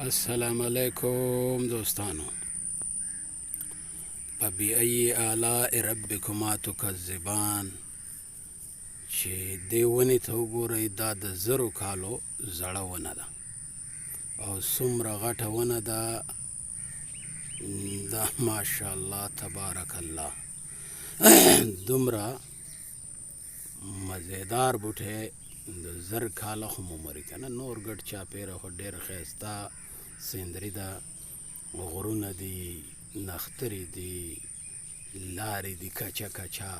السلام علیکم دوستانو. فبأي آلاء ربکما تکذبان. چې دې ونې ته وګورئ، دا د زرو کالو زړه ونه ده او څومره غټه ونه ده. دا ماشاءالله تبارک الله دومره مزیدار بوټی د زر کاله خو مو مري که نه. نور ګډ چاپېره خو ډېر ښایسته سیندري ده، غرونه دي، نخترې دي، لارې دي کچه کچه.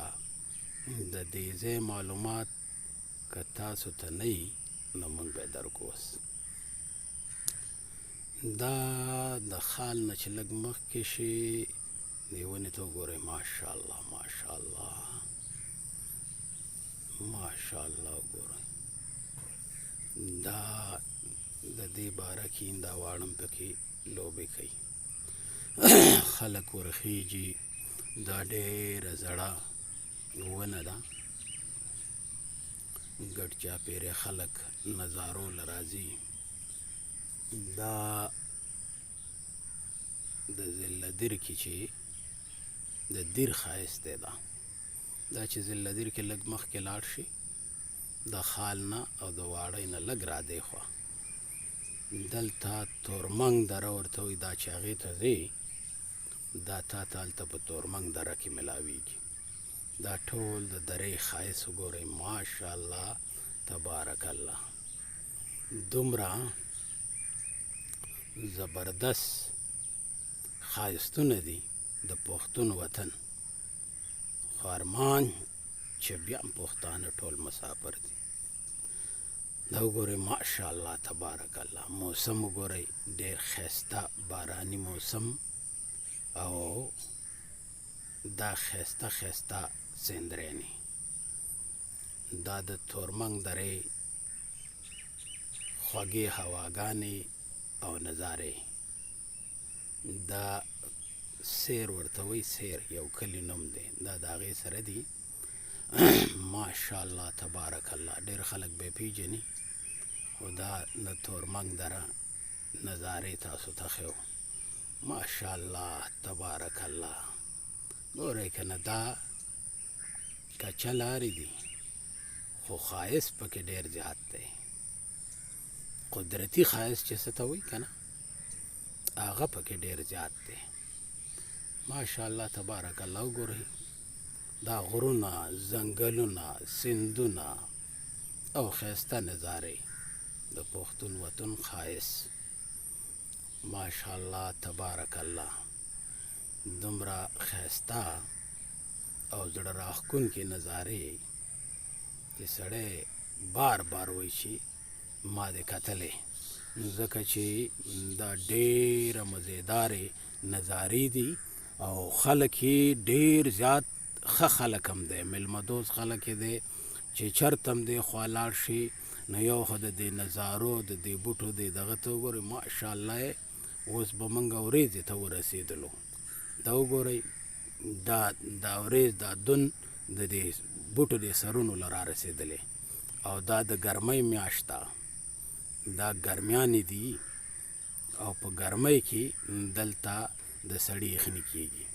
د دې ځای معلومات که تاسو ته نه وي نو موږ به یې درکو. اوس دا د خال نه چې لږ مخکې شي دې ونې ته وګورئ. ماشاءالله ماشاءالله ماشاءالله. وګورئ دا د دې باره کې دا واړم پکې لوبې کوي، خلک ورخیږي. دا ډېره زړه ونه ده، ګډ چاپېره خلک نظارو له راځي. دا د ضلع دیر کې چې د دیر ښایست دی، دا چې ضلع دیر کې لږ مخکې لاړ شي د خال نه او د واړۍ نه لږ را دی خوا دلته تورمنګ دره ورته وایي. دا چې هغې ته ځې دا تا ته هلته په تورمنګ دره کې میلاویږي. دا ټول د درې ښایست وګورئ. ماشاءالله تبارک الله. دومره زبردست ښایستونه دي د پښتون وطن. خو ارمان چې بیا هم پښتانه ټول مسافر دي. دا وګورئ ماشاءالله تبارک الله. موسم وګورئ ډېر ښایسته باراني موسم او دا ښایسته ښایسته سیندرینې. دا د تورمنګ درې خوږې هواګانې او نظارې. دا سیر ورته وایي، سیر یو کلي نوم دی، دا د هغې سره دي. ماشاءالله تبارک الله. ډېر خلک به یې پېژني، خو دا د تورمنګ دره نظارې تاسو ته ښیو. ماشاءالله تبارک الله. ګورئ که نه دا کچه لارې دي خو ښایست پکې ډېر زیات دی. قدرتي ښایست چې څه ته وایي که نه، هغه پکې ډېر زیات دی. ماشاءالله تبارک الله. وګورئ دا غرونه، ځنګلونه، سیندونه او ښایسته نظارې د پښتون وطن ښایست. ماشاءالله تبارک الله. دومره ښایسته او زړه راښکونکې نظارې چې سړی بار بار وایي چې ما دې کتلې، ځکه چې دا ډېره مزیدارې نظارې دي او خلک یې ډېر زیات ښه خلک هم دی، میلمه دوست خلک یې دی چې چرته هم دې خوا لاړ شي نو یو خو د دې نظارو د دې بوټو دې دغه ته وګورئ. ماشاءالله یې اوس به موږ ورېځې ته ورسېدلو. دا وګورئ دا ورېځ دا دون د دې بوټو دې سرونو له را رسېدلې او دا د ګرمۍ میاشت ده. دا ګرمیانې دي او په ګرمۍ کې دلته د سړي یخني کېږي.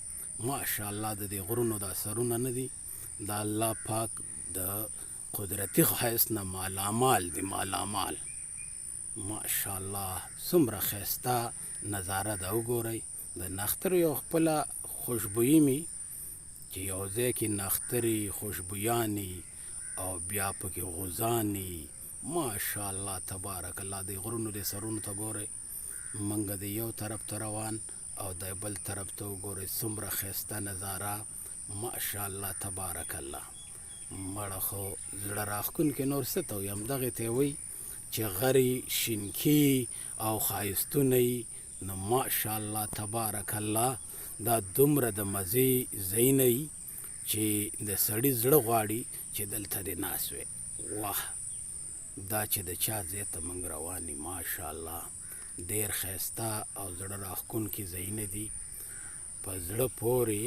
ماشاءالله د دې غرونو دا سرونه نه دي، دا الله پاک د قدرتي ښایست نه مالامال دي، مالامال. ماشاءالله څومره ښایسته نظاره ده. وګورئ د نخترو یو خپله خوشبویي مې چې یو ځای کې نخترې خوشبویانې او بیا پکې غوزانې. ماشاءالله تبارک الله. د غرونو د سرونو ته ګورئ، موږ د یو طرف ته روان او د بل طرف ته وګورئ څومره ښایسته نظاره. ماشاءالله تبارک الله. مړه خو زړه راښکونکې نور څه ته وایي، همدغې ته یې وایي چې غرې شینکي او ښایستونه یي. نو ماشاءالله تبارک الله. دا دومره د مزې ځایونه یي چې د سړي زړه غواړي چې دلته دې ناست وی. واه دا چې د چا ځای ته موږ روان یو. ماشاءالله ډېر ښایسته او زړه راښکونکي ځایونه دي، په زړه پورې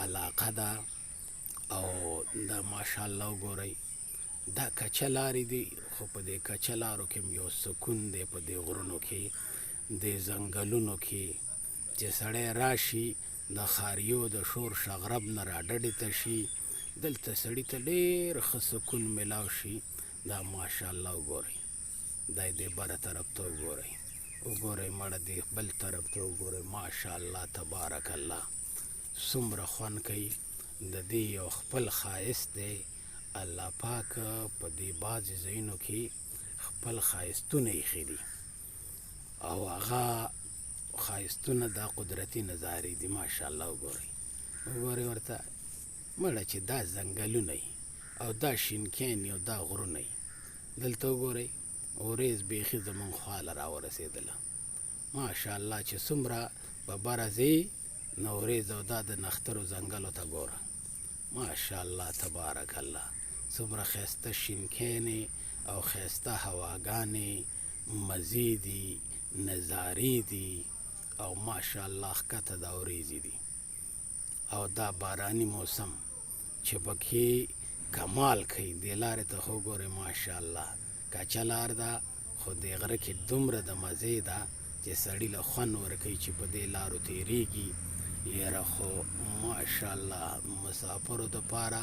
علاقه ده. او دا ماشاءالله وګورئ دا کچه لارې دي، خو په دې کچه لارو کې یو سکون دی په دې غرونو کې. دې ځنګلونو کې چې سړی راشي د خاریو د شور شغرب نه راډډې ته شي، دلته سړي ته ډېر ښه سکون میلاو شي. دا ماشاءالله وګورئ، دا دې بره طرف ته وګورئ، وګورئ مړه دې بل طرف ته وګورئ، ماشاءالله تبارک الله څومره خوند کوي. د دې یو خپل ښایست دی. الله پاک په دې بعضې ځایونو کې خپل ښایستونه ایښي دي او هغه ښایستونه دا قدرتي نظارې دي. ماشاءالله وګورئ ورته مړه چې دا ځنګلونه او دا شینکیان او دا غرونه دلته وګورئ وریځ بیخي زمونږ خواله راورسېدله. ماشاءالله چې څومره په بره ځې نو وریځ او دا د نښترو ځنګلو ته ګوره، ماشاءالله تبارک الله څومره ښایسته شینکیانې او ښایسته هواګانې مزې دي، نظارې دي او ماشاءالله ښکته دا وریځې دي او دا باراني موسم چې پکې کمال کوي. دې لارې ته خو ګورئ ماشاءالله کچه لار ده، خو دې غره کې دومره د مزې ده چې سړي له خوند ورکوي چې په دې لارو تېرېږي. یاره خو ماشاءالله مسافرو دپاره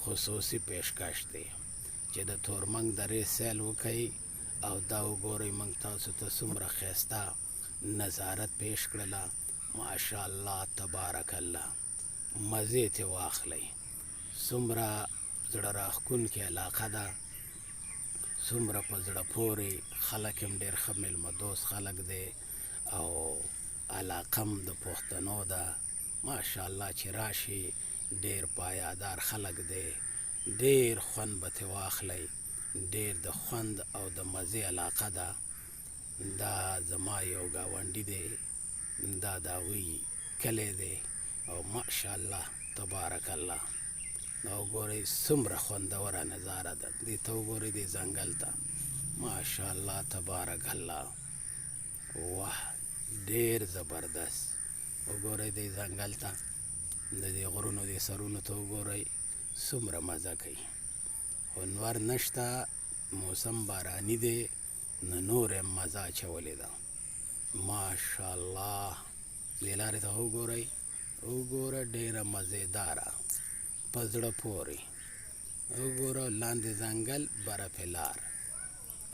خصوصي پیشکش دی چې د تورمنګ درې سیل وکئ او دا وګورئ موږ تاسو ته څومره ښایسته نظارت پیش کړله. ماشاءالله تبارک الله مزې ترې واخلئ. څومره زړه راښکونکې علاقه ده، څومره په زړه پورې، خلک هم ډېر ښه میلمه دوست خلک دی او علاقه هم د پښتنو ده. ماشاءالله چې راشي ډېر پایدار خلک دی، ډېر خوند به ترې واخلئ، ډېر د خوند او د مزې علاقه ده. دا زما یو ګاونډي دی، دا د هغوی کلی دی او ماشاءالله تبارک الله دا وګورئ څومره خوندوره نظاره ده. دې ته وګورئ دې ځنګل ته، ماشاءالله تبارک الله واه ډېر زبردست. وګورئ دې ځنګل ته، د دې غرونو دې سرونو ته وګورئ څومره مزه کوي. خو نور نشته، موسم باراني دی نو نور یې مزه اچولې ده. ماشاءالله دې لارې ته وګورئ، وګوره ډېره مزېداره په زړه پورې. وګوره لاندې ځنګل بره پې لار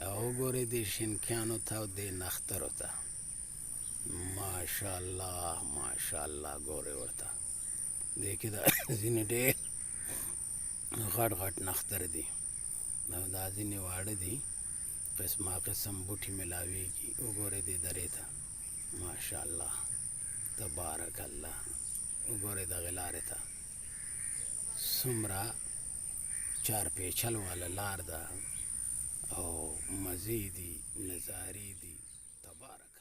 او وګورئ دې شینکیانو ته او دې نښترو ته. ماشاءالله ماشاءالله ګورئ ورته دې کې د ځینې ډېر غټ غټ نښتر دي او دا ځینې واړه دي، قسمه قسم بوټي میلاویږي. وګورئ دې درې ته ماشاءالله تبارک الله. وګورئ دغې لارې ته څومره چار پیچل والا لار ده او مزې دي، نظارې دي تبارک